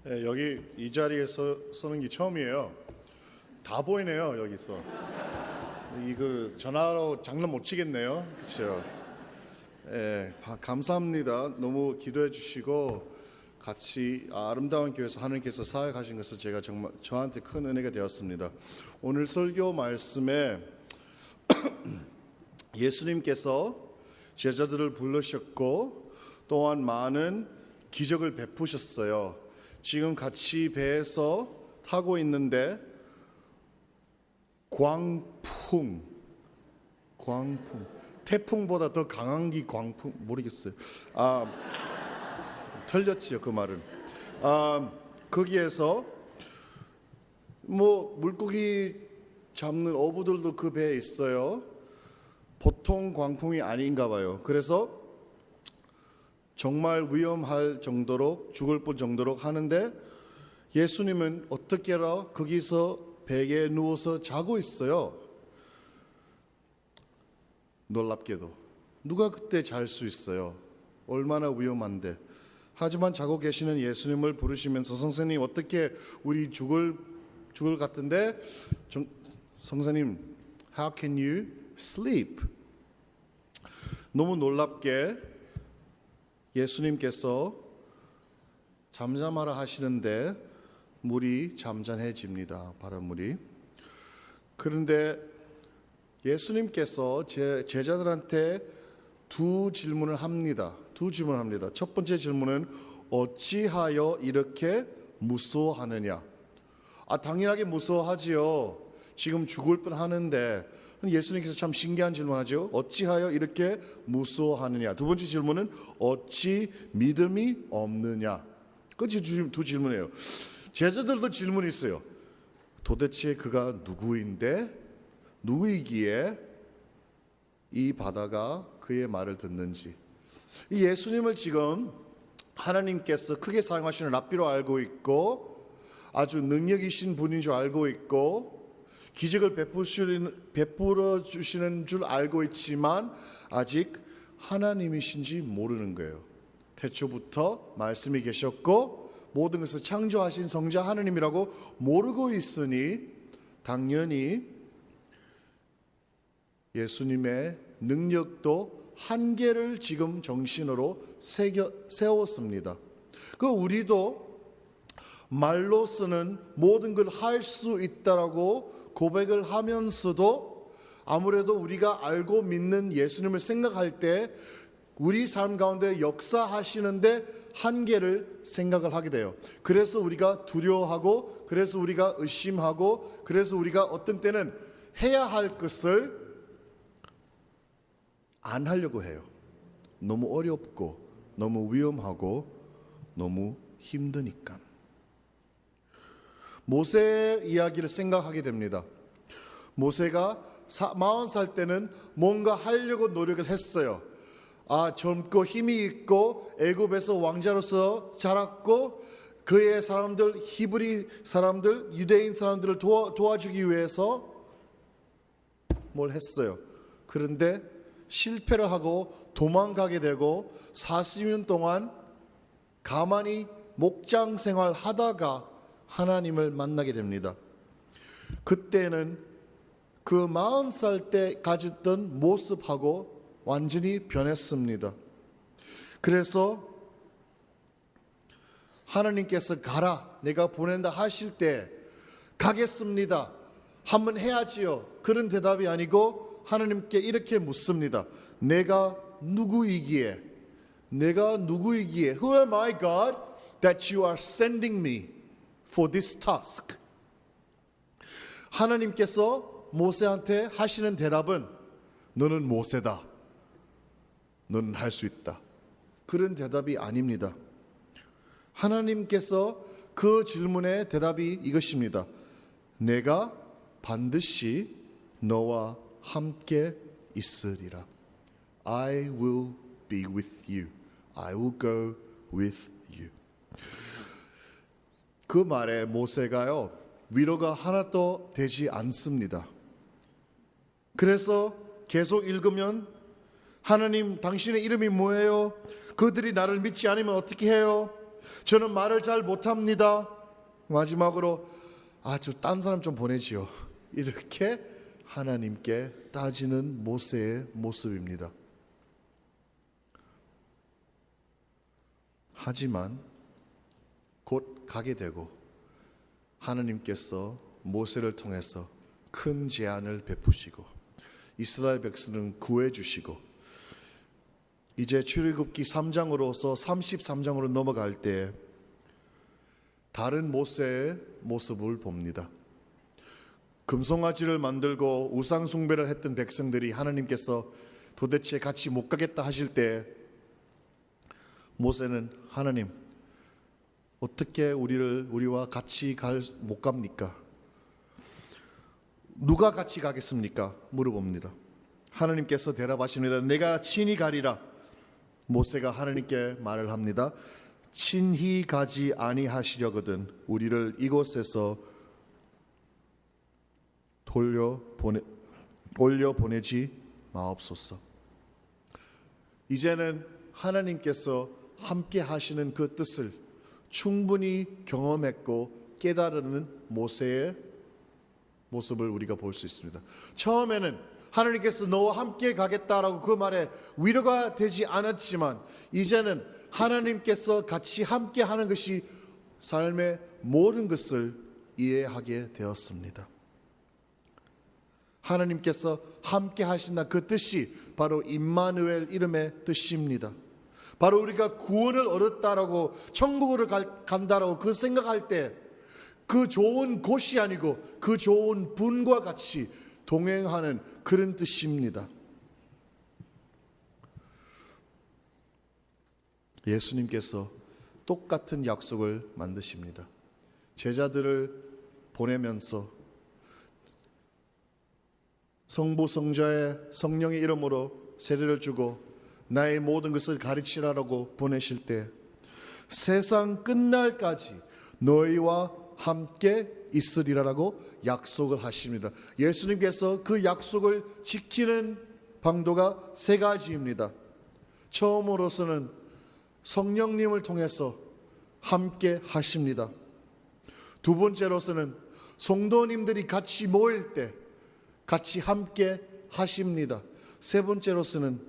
네, 여기 이 자리에서 서는 게 처음이에요. 다 보이네요 여기서. 이거 전화로 장난 못 치겠네요, 그렇죠? 예, 감사합니다. 너무 기도해 주시고 같이 아름다운 교회에서 하나님께서 사역하신 것을 제가 정말 저한테 큰 은혜가 되었습니다. 오늘 설교 말씀에 예수님께서 제자들을 부르셨고 또한 많은 기적을 베푸셨어요. 지금 같이 배에서 타고 있는데 광풍 태풍보다 더 강한 게 광풍 모르겠어요. 틀렸지요 그 말은. 거기에서 뭐 물고기 잡는 어부들도 그 배에 있어요. 보통 광풍이 아닌가 봐요. 그래서 정말 위험할 정도로 죽을 뻔 정도로 하는데 예수님은 어떻게라 거기서 베개에 누워서 자고 있어요. 놀랍게도 누가 그때 잘 수 있어요? 얼마나 위험한데. 하지만 자고 계시는 예수님을 부르시면서 선생님 어떻게 우리 죽을 같은데 선생님 how can you sleep? 너무 놀랍게 예수님께서 잠잠하라 하시는데 물이 잠잠해집니다. 바닷물이. 그런데 예수님께서 제자들한테 두 질문을 합니다. 첫 번째 질문은 어찌하여 이렇게 무서워하느냐? 당연하게 무서워하지요. 지금 죽을 뻔하는데. 예수님께서 참 신기한 질문하죠. 어찌하여 이렇게 무서워하느냐? 두 번째 질문은 어찌 믿음이 없느냐? 그 두 질문이에요. 제자들도 질문이 있어요. 도대체 그가 누구이기에 이 바다가 그의 말을 듣는지. 이 예수님을 지금 하나님께서 크게 사용하시는 랍비로 알고 있고 아주 능력이신 분인 줄 알고 있고 기적을 베풀어 주시는 줄 알고 있지만 아직 하나님이신지 모르는 거예요. 태초부터 말씀이 계셨고 모든 것을 창조하신 성자 하나님이라고 모르고 있으니 당연히 예수님의 능력도 한계를 지금 정신으로 세웠습니다. 우리도 말로서는 모든 걸 할 수 있다라고 고백을 하면서도 아무래도 우리가 알고 믿는 예수님을 생각할 때 우리 삶 가운데 역사하시는데 한계를 생각을 하게 돼요. 그래서 우리가 두려워하고 그래서 우리가 의심하고 그래서 우리가 어떤 때는 해야 할 것을 안 하려고 해요. 너무 어렵고 너무 위험하고 너무 힘드니까. 모세 이야기를 생각하게 됩니다. 모세가 40살 때는 뭔가 하려고 노력을 했어요. 젊고 힘이 있고 애굽에서 왕자로서 자랐고 그의 사람들, 히브리 사람들, 유대인 사람들을 도와주기 위해서 뭘 했어요. 그런데 실패를 하고 도망가게 되고 40년 동안 가만히 목장 생활 하다가 하나님을 만나게 됩니다. 그때는 그 40살 때 가졌던 모습하고 완전히 변했습니다. 그래서 하나님께서 가라 내가 보낸다 하실 때 가겠습니다. 한번 해야지요. 그런 대답이 아니고 하나님께 이렇게 묻습니다. 내가 누구이기에 Who am I, God, that you are sending me for this task? 하나님께서 모세한테 하시는 대답은 너는 모세다. 너는 할 수 있다. 그런 대답이 아닙니다. 하나님께서 그 질문의 대답이 이것입니다. 내가 반드시 너와 함께 있으리라. I will be with you. I will go with you. 그 말에 모세가요 위로가 하나도 되지 않습니다. 그래서 계속 읽으면 하나님 당신의 이름이 뭐예요? 그들이 나를 믿지 않으면 어떻게 해요? 저는 말을 잘 못합니다. 마지막으로 딴 사람 좀 보내지요. 이렇게 하나님께 따지는 모세의 모습입니다. 하지만 곧 가게 되고 하나님께서 모세를 통해서 큰 제안을 베푸시고 이스라엘 백성을 구해 주시고 이제 출애굽기 3장으로서 33장으로 넘어갈 때 다른 모세의 모습을 봅니다. 금송아지를 만들고 우상 숭배를 했던 백성들이 하나님께서 도대체 같이 못 가겠다 하실 때 모세는 하나님 어떻게 우리와 같이 못 갑니까? 누가 같이 가겠습니까? 물어봅니다. 하나님께서 대답하십니다. 내가 친히 가리라. 모세가 하나님께 말을 합니다. 친히 가지 아니하시려거든 우리를 이곳에서 올려 보내지 마옵소서. 이제는 하나님께서 함께 하시는 그 뜻을 충분히 경험했고 깨달은 모세의 모습을 우리가 볼 수 있습니다. 처음에는 하나님께서 너와 함께 가겠다라고 그 말에 위로가 되지 않았지만 이제는 하나님께서 같이 함께 하는 것이 삶의 모든 것을 이해하게 되었습니다. 하나님께서 함께 하신다 그 뜻이 바로 임마누엘 이름의 뜻입니다. 바로 우리가 구원을 얻었다라고 천국으로 간다라고 그 생각할 때 그 좋은 곳이 아니고 그 좋은 분과 같이 동행하는 그런 뜻입니다. 예수님께서 똑같은 약속을 만드십니다. 제자들을 보내면서 성부 성자의 성령의 이름으로 세례를 주고 나의 모든 것을 가르치라라고 보내실 때 세상 끝날까지 너희와 함께 있으리라라고 약속을 하십니다. 예수님께서 그 약속을 지키는 방도가 세 가지입니다. 처음으로서는 성령님을 통해서 함께 하십니다. 두 번째로서는 성도님들이 같이 모일 때 같이 함께 하십니다. 세 번째로서는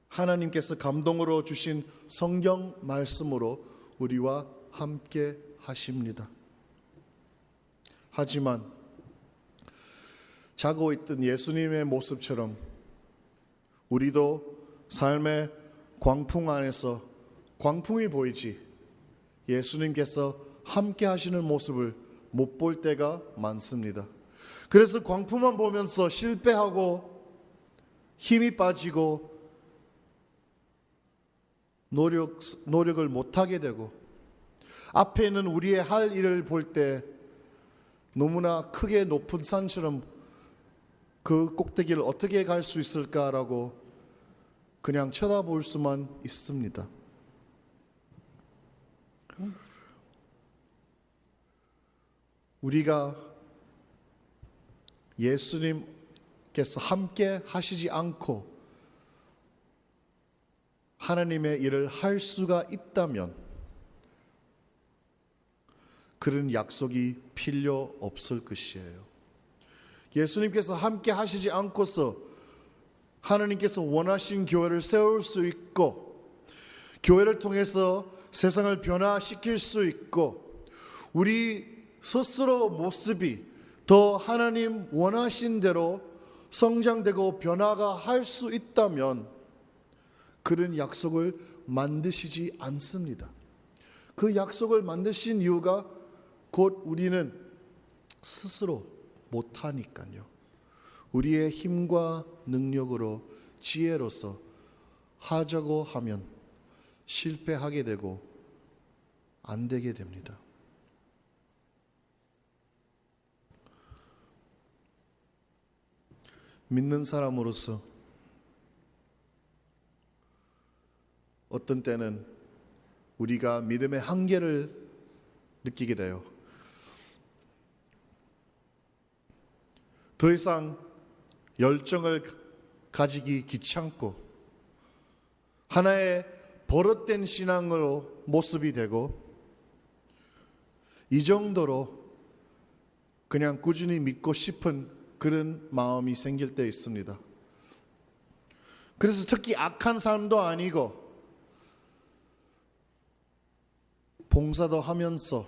하나님께서 감동으로 주신 성경 말씀으로 우리와 함께 하십니다. 하지만 자고 있던 예수님의 모습처럼 우리도 삶의 광풍 안에서 광풍이 보이지 예수님께서 함께 하시는 모습을 못 볼 때가 많습니다. 그래서 광풍만 보면서 실패하고 힘이 빠지고 노력을 못하게 되고 앞에 있는 우리의 할 일을 볼 때 너무나 크게 높은 산처럼 그 꼭대기를 어떻게 갈 수 있을까라고 그냥 쳐다볼 수만 있습니다. 우리가 예수님께서 함께 하시지 않고 하나님의 일을 할 수가 있다면 그런 약속이 필요 없을 것이에요. 예수님께서 함께 하시지 않고서 하나님께서 원하신 교회를 세울 수 있고 교회를 통해서 세상을 변화시킬 수 있고 우리 스스로 모습이 더 하나님 원하신 대로 성장되고 변화가 할 수 있다면 그런 약속을 만드시지 않습니다. 그 약속을 만드신 이유가 곧 우리는 스스로 못하니까요. 우리의 힘과 능력으로 지혜로서 하자고 하면 실패하게 되고 안 되게 됩니다. 믿는 사람으로서 어떤 때는 우리가 믿음의 한계를 느끼게 돼요. 더 이상 열정을 가지기 귀찮고 하나의 버릇된 신앙으로 모습이 되고 이 정도로 그냥 꾸준히 믿고 싶은 그런 마음이 생길 때 있습니다. 그래서 특히 악한 사람도 아니고 봉사도 하면서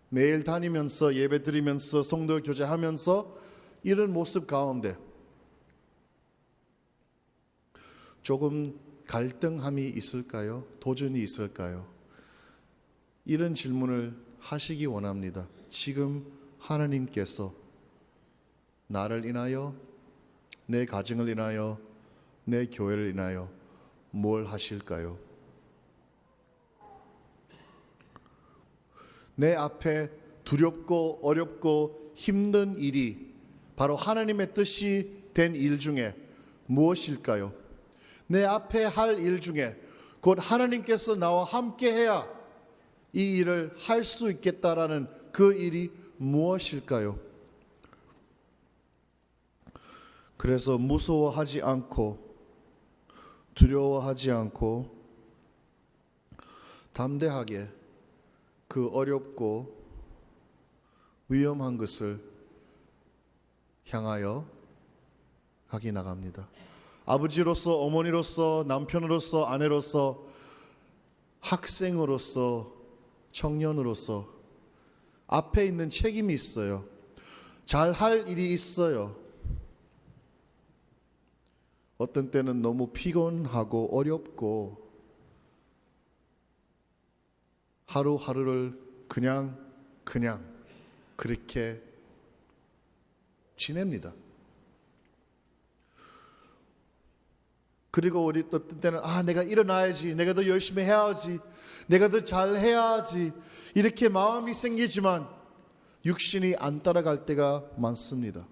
매일 다니면서 예배 드리면서 성도 교제하면서 이런 모습 가운데 조금 갈등함이 있을까요? 도전이 있을까요? 이런 질문을 하시기 원합니다. 지금 하나님께서 나를 인하여, 내 가정을 인하여, 내 교회를 인하여 뭘 하실까요? 내 앞에 두렵고 어렵고 힘든 일이 바로 하나님의 뜻이 된 일 중에 무엇일까요? 내 앞에 할 일 중에 곧 하나님께서 나와 함께 해야 이 일을 할 수 있겠다라는 그 일이 무엇일까요? 그래서 무서워하지 않고 두려워하지 않고 담대하게 그 어렵고 위험한 것을 향하여 가기 나갑니다. 아버지로서, 어머니로서, 남편으로서, 아내로서, 학생으로서, 청년으로서 앞에 있는 책임이 있어요. 잘할 일이 있어요. 어떤 때는 너무 피곤하고 어렵고 하루하루를 그냥 그렇게 지냅니다. 그리고 우리 어떤 때는 내가 일어나야지, 내가 더 열심히 해야지, 내가 더 잘해야지 이렇게 마음이 생기지만 육신이 안 따라갈 때가 많습니다.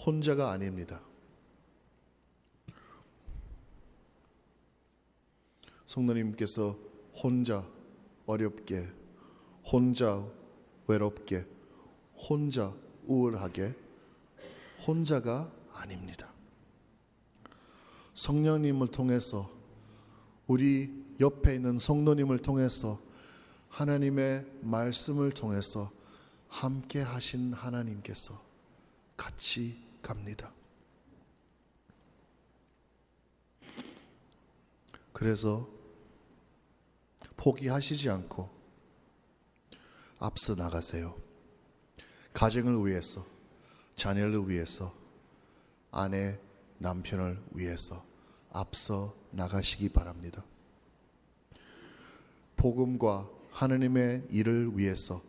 혼자가 아닙니다. 성도님께서 혼자 어렵게, 혼자 외롭게, 혼자 우울하게 혼자가 아닙니다. 성령님을 통해서, 우리 옆에 있는 성도님을 통해서, 하나님의 말씀을 통해서 함께 하신 하나님께서 같이 갑니다. 그래서 포기하시지 않고 앞서 나가세요. 가정을 위해서, 자녀를 위해서, 아내, 남편을 위해서 앞서 나가시기 바랍니다. 복음과 하나님의 일을 위해서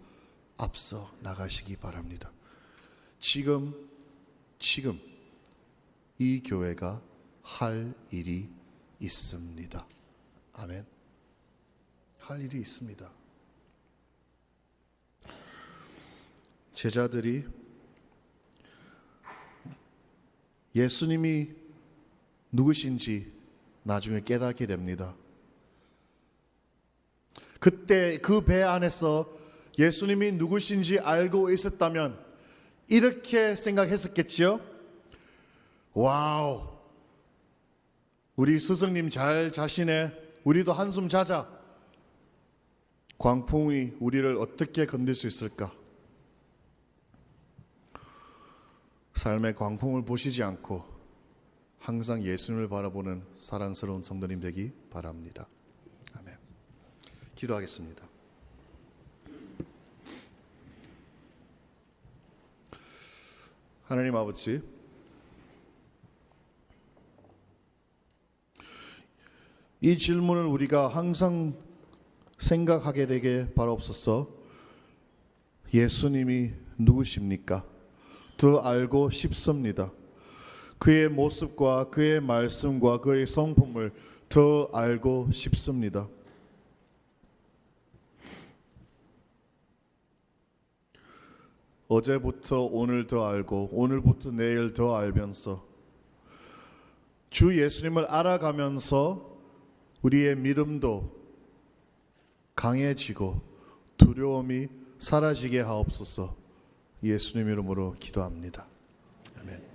앞서 나가시기 바랍니다. 지금 이 교회가 할 일이 있습니다. 아멘. 할 일이 있습니다. 제자들이 예수님이 누구신지 나중에 깨닫게 됩니다. 그때 그 배 안에서 예수님이 누구신지 알고 있었다면 이렇게 생각했었겠지요. 와우, 우리 스승님 잘 자시네, 우리도 한숨 자자. 광풍이 우리를 어떻게 건들 수 있을까? 삶의 광풍을 보시지 않고 항상 예수님을 바라보는 사랑스러운 성도님 되기 바랍니다. 아멘. 기도하겠습니다. 하나님 아버지, 이 질문을 우리가 항상 생각하게 되게 바라옵소서. 예수님이 누구십니까? 더 알고 싶습니다. 그의 모습과 그의 말씀과 그의 성품을 더 알고 싶습니다. 어제부터 오늘 더 알고 오늘부터 내일 더 알면서 주 예수님을 알아가면서 우리의 믿음도 강해지고 두려움이 사라지게 하옵소서. 예수님 이름으로 기도합니다. 아멘.